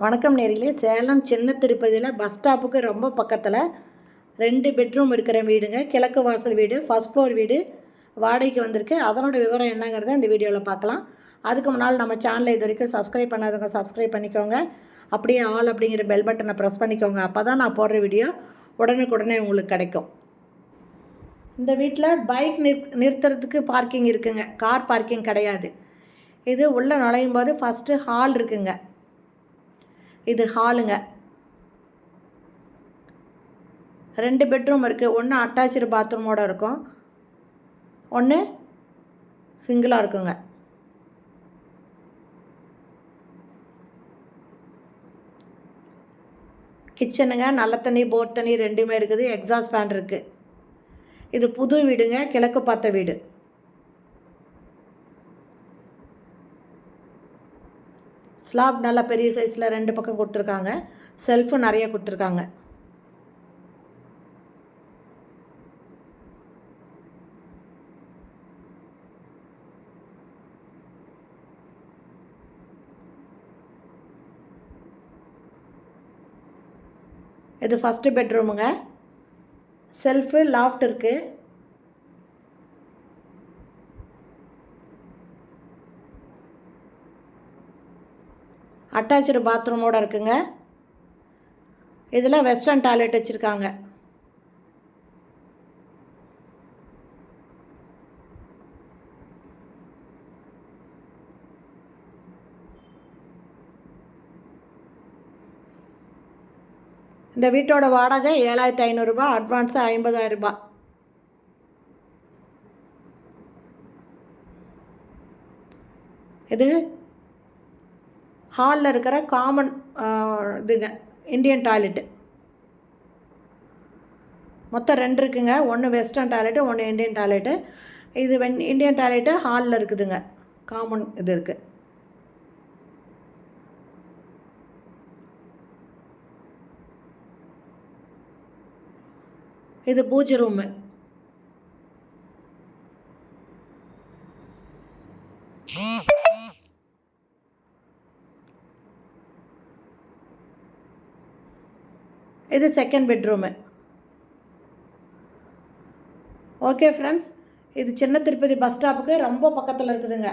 வணக்கம் நேர்களே. சேலம் சின்ன திருப்பதியில் பஸ் ஸ்டாப்புக்கு ரொம்ப பக்கத்தில் 2 பெட்ரூம் இருக்கிற வீடுங்க. கிழக்கு வாசல் வீடு, ஃபர்ஸ்ட் ஃப்ளோர் வீடு வாடகைக்கு வந்திருக்கு. அதனோட விவரம் என்னங்கிறத இந்த வீடியோவில் பார்க்கலாம். அதுக்கு முன்னால் நம்ம சேனலை இது வரைக்கும் சப்ஸ்கிரைப் பண்ணாதவங்க சப்ஸ்கிரைப் பண்ணிக்கோங்க. அப்படியே ஆல் அப்படிங்கிற பெல் பட்டனை ப்ரெஸ் பண்ணிக்கோங்க. அப்போ தான் நான் போடுற வீடியோ உடனுக்குடனே உங்களுக்கு கிடைக்கும். இந்த வீட்டில் பைக் நிறுத்துறதுக்கு பார்க்கிங் இருக்குங்க. கார் பார்க்கிங் கிடையாது. இது உள்ளே நுழையும் போது ஃபஸ்ட்டு ஹால் இருக்குங்க. இது ஹாலுங்க. 2 பெட்ரூம் இருக்குது. ஒன்று அட்டாச்சு பாத்ரூமோடு இருக்கும், ஒன்று சிங்கிளாக இருக்குங்க. கிச்சனுங்க, நல்ல தண்ணி போர் தண்ணி ரெண்டுமே இருக்குது. எக்ஸாஸ்ட் ஃபேன் இருக்குது. இது புது வீடுங்க, கிழக்கு பார்த்த வீடு. ஸ்லாப் நல்லா பெரிய சைஸில் 2 பக்கம் கொடுத்துருக்காங்க. செல்ஃபு நிறைய கொடுத்துருக்காங்க. இது ஃபஸ்ட்டு பெட்ரூமுங்க. செல்ஃபு, லாஃப்ட் இருக்குது. அட்டாச்சு பாத்ரூமோடு இருக்குங்க. இதில் வெஸ்டர்ன் டாய்லெட் வச்சுருக்காங்க. இந்த வீட்டோட வாடகை 7500 ரூபாய், அட்வான்ஸு 50000 ரூபாய். இது ஹாலில் இருக்கிற காமன் இதுங்க, இந்தியன் டாய்லெட்டு. மொத்தம் 2 இருக்குங்க. ஒன்று வெஸ்டர்ன் டாய்லெட்டு, ஒன்று இந்தியன் டாய்லெட்டு. இது இந்தியன் டாய்லெட்டு ஹாலில் இருக்குதுங்க. காமன் இது இருக்குது. இது பூஜை ரூமு. இது செகண்ட் பெட்ரூமு. ஓகே ஃப்ரெண்ட்ஸ், இது சின்ன திருப்பதி பஸ் ஸ்டாப்புக்கு ரொம்ப பக்கத்தில் இருக்குதுங்க.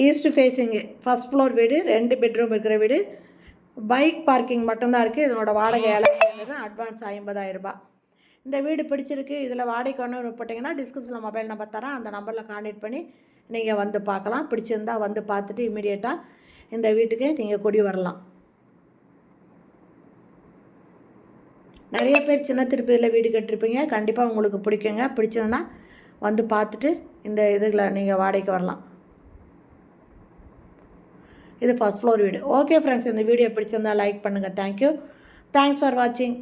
ஈஸ்ட் ஃபேஸிங்கு, ஃபஸ்ட் ஃப்ளோர் வீடு, 2 பெட்ரூம் இருக்கிற வீடு. பைக் பார்க்கிங் மட்டும்தான் இருக்குது. இதனோட வாடகை 7500, அட்வான்ஸ் 50000 ரூபாய். இந்த வீடு பிடிச்சிருக்கு, இதில் வாடகைக்கு ஒன்று போட்டிங்கன்னா டிஸ்கிரிப்ஷனில் மொபைல் நம்பர் தரேன். அந்த நம்பரில் கான்டெக்ட் பண்ணி நீங்கள் வந்து பார்க்கலாம். பிடிச்சிருந்தால் வந்து பார்த்துட்டு இமீடியட்டாக இந்த வீட்டுக்கு நீங்கள் குடி வரலாம். நிறைய பேர் சின்ன திருப்பதியில் வீடு கட்டிருப்பீங்க. கண்டிப்பாக உங்களுக்கு பிடிக்குங்க. பிடிச்சதுன்னா வந்து பார்த்துட்டு இந்த இதில் நீங்கள் வாடகைக்கு வரலாம். இது ஃபஸ்ட் ஃப்ளோர் வீடு. ஓகே ஃப்ரெண்ட்ஸ், இந்த வீடியோ பிடிச்சிருந்தால் லைக் பண்ணுங்கள். தேங்க்யூ. தேங்க்ஸ் ஃபார் வாட்சிங்.